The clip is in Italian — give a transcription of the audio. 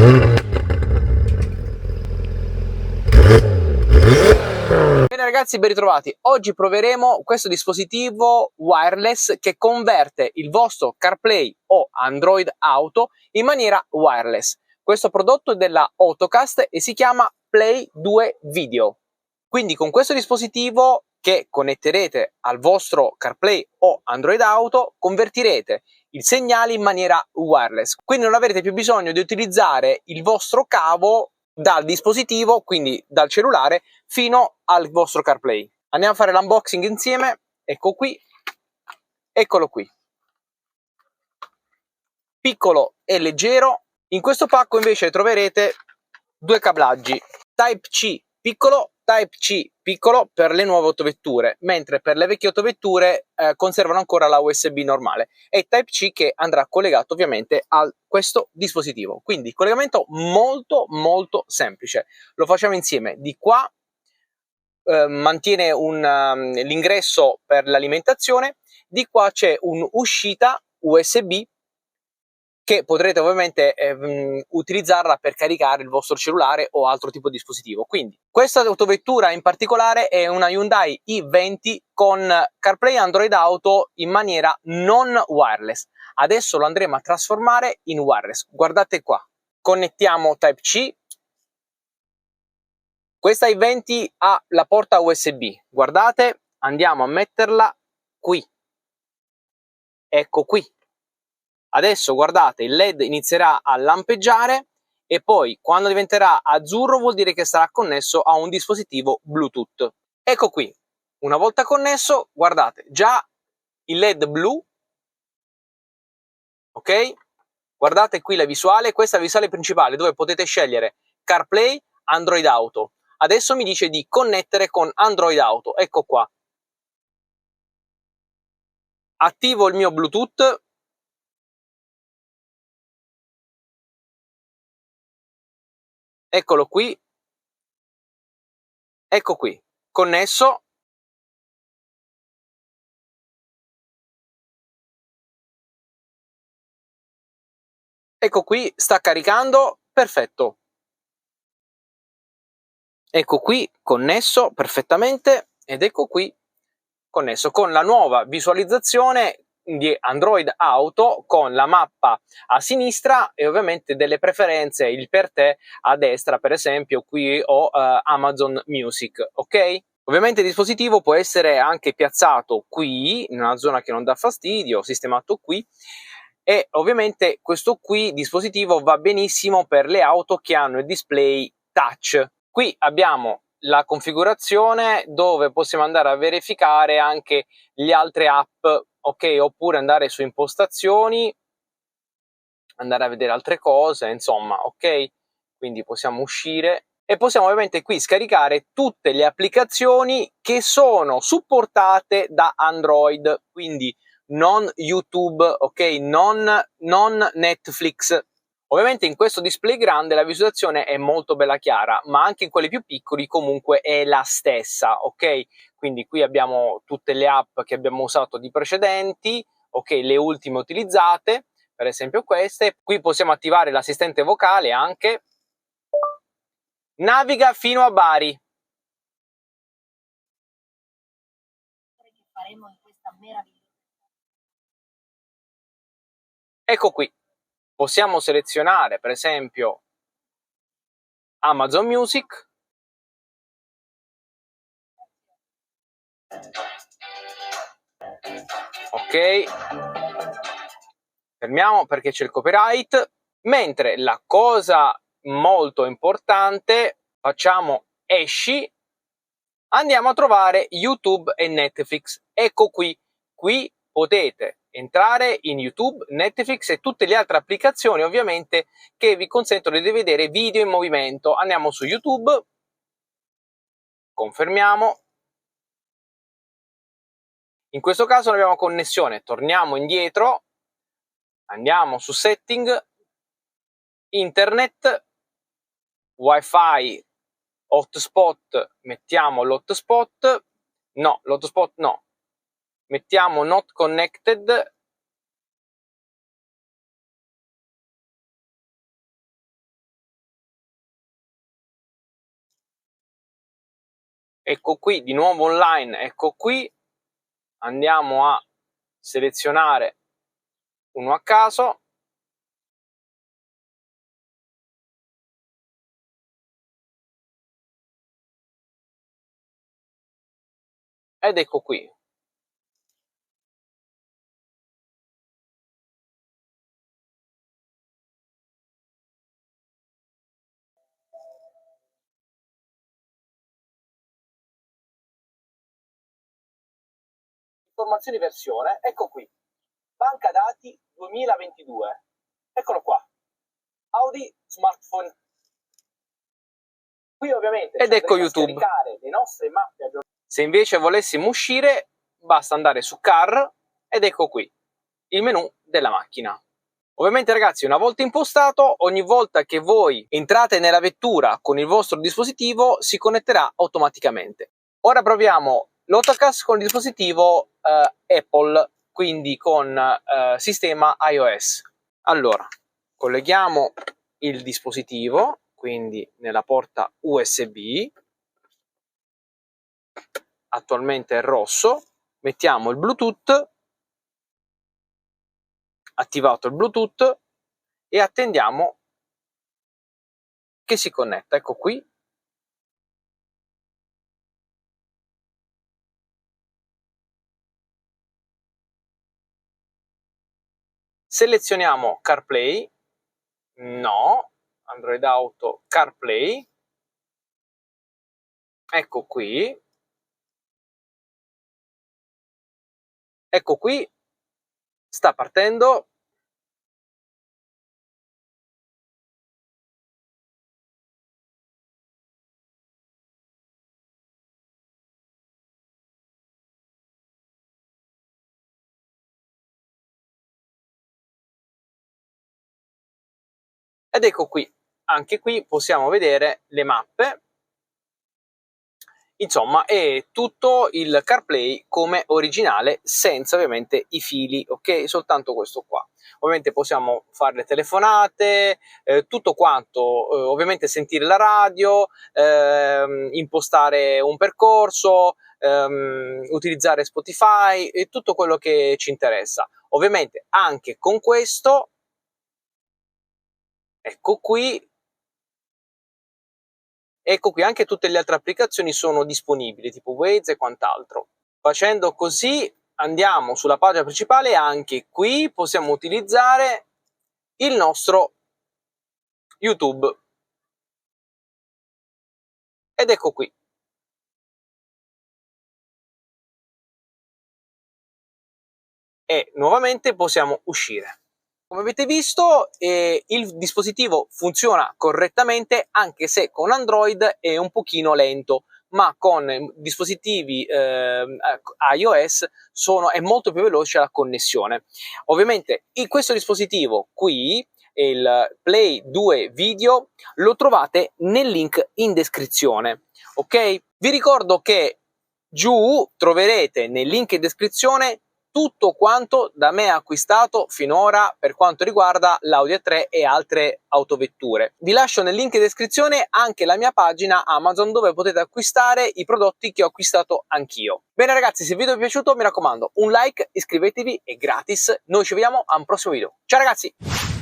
Bene ragazzi, ben ritrovati. Oggi proveremo questo dispositivo wireless che converte il vostro CarPlay o Android Auto in maniera wireless. Questo prodotto è della Autocast e si chiama Play 2 Video. Quindi con questo dispositivo che connetterete al vostro CarPlay o Android Auto convertirete il segnale in maniera wireless. Quindi non avrete più bisogno di utilizzare il vostro cavo dal dispositivo, quindi dal cellulare, fino al vostro CarPlay. Andiamo a fare l'unboxing insieme. Ecco qui, eccolo qui, piccolo e leggero. In questo pacco invece troverete due cablaggi Type-C piccolo, Type-C piccolo per le nuove autovetture, mentre per le vecchie autovetture conservano ancora la USB normale, e Type-C che andrà collegato ovviamente a questo dispositivo. Quindi collegamento molto semplice. Lo facciamo insieme. Di qua mantiene l'ingresso per l'alimentazione, di qua c'è un'uscita USB che potrete ovviamente utilizzarla per caricare il vostro cellulare o altro tipo di dispositivo. Quindi questa autovettura in particolare è una Hyundai i20 con CarPlay Android Auto in maniera non wireless. Adesso lo andremo a trasformare in wireless. Guardate qua, connettiamo Type-C. Questa i20 ha la porta USB, guardate, andiamo a metterla qui. Ecco qui. Adesso guardate, il LED inizierà a lampeggiare e poi quando diventerà azzurro vuol dire che sarà connesso a un dispositivo Bluetooth. Ecco qui, una volta connesso, guardate, già il LED blu, ok? Guardate qui la visuale, questa è la visuale principale dove potete scegliere CarPlay, Android Auto. Adesso mi dice di connettere con Android Auto, ecco qua. Attivo il mio Bluetooth. Eccolo qui, ecco qui, connesso. Ecco qui, sta caricando, perfetto. Ecco qui, connesso perfettamente, ed ecco qui, connesso con la nuova visualizzazione di Android Auto, con la mappa a sinistra e ovviamente delle preferenze, il per te a destra, per esempio qui ho Amazon Music, ok? Ovviamente il dispositivo può essere anche piazzato qui, in una zona che non dà fastidio, sistemato qui, e ovviamente questo qui dispositivo va benissimo per le auto che hanno il display touch. Qui abbiamo la configurazione dove possiamo andare a verificare anche le altre app, ok? Oppure andare su impostazioni, andare a vedere altre cose, insomma, ok? Quindi possiamo uscire e possiamo ovviamente qui scaricare tutte le applicazioni che sono supportate da Android, quindi non YouTube, ok? Non Netflix. Ovviamente in questo display grande la visualizzazione è molto bella chiara, ma anche in quelli più piccoli comunque è la stessa, ok? Quindi qui abbiamo tutte le app che abbiamo usato di precedenti, ok? Le ultime utilizzate, per esempio queste. Qui possiamo attivare l'assistente vocale anche. Naviga fino a Bari. Ecco qui. Possiamo selezionare per esempio Amazon Music. Ok. Fermiamo perché c'è il copyright. Mentre la cosa molto importante, facciamo esci, andiamo a trovare YouTube e Netflix. Ecco qui, qui potete entrare in YouTube, Netflix e tutte le altre applicazioni ovviamente che vi consentono di vedere video in movimento. Andiamo su YouTube, confermiamo. In questo caso non abbiamo connessione, torniamo indietro, andiamo su Setting, Internet, Wi-Fi, hotspot, mettiamo l'hotspot, no, l'hotspot no, mettiamo not connected, ecco qui, di nuovo online, ecco qui, andiamo a selezionare uno a caso, ed ecco qui. Informazioni versione, ecco qui. Banca dati 2022. Eccolo qua. Audi smartphone. Qui ovviamente ed ecco YouTube. Le nostre mappe. Se invece volessimo uscire, basta andare su Car ed ecco qui il menu della macchina. Ovviamente ragazzi, una volta impostato, ogni volta che voi entrate nella vettura con il vostro dispositivo si connetterà automaticamente. Ora proviamo l'autocast con il dispositivo Apple, quindi con sistema iOS. Allora, colleghiamo il dispositivo, quindi nella porta USB, attualmente è rosso, mettiamo il Bluetooth, attivato il Bluetooth, e attendiamo che si connetta. Ecco qui. Selezioniamo CarPlay, no, Android Auto CarPlay, ecco qui, sta partendo. Ed ecco qui, anche qui possiamo vedere le mappe, insomma è tutto il CarPlay come originale, senza ovviamente i fili, ok? Soltanto questo qua. Ovviamente possiamo fare le telefonate, tutto quanto, ovviamente sentire la radio, impostare un percorso, utilizzare Spotify e tutto quello che ci interessa. Ovviamente anche con questo, ecco qui, anche tutte le altre applicazioni sono disponibili, tipo Waze e quant'altro. Facendo così andiamo sulla pagina principale e anche qui possiamo utilizzare il nostro YouTube. Ed ecco qui. E nuovamente possiamo uscire. Come avete visto, il dispositivo funziona correttamente, anche se con Android è un pochino lento, ma con dispositivi iOS è molto più veloce la connessione. Ovviamente in questo dispositivo qui, il Play 2 Video, lo trovate nel link in descrizione, ok? Vi ricordo che giù troverete nel link in descrizione tutto quanto da me acquistato finora per quanto riguarda l'Audi A3 e altre autovetture. Vi lascio nel link in descrizione anche la mia pagina Amazon, dove potete acquistare i prodotti che ho acquistato anch'io. Bene ragazzi, se il video vi è piaciuto mi raccomando un like, iscrivetevi, è gratis. Noi ci vediamo a un prossimo video. Ciao ragazzi!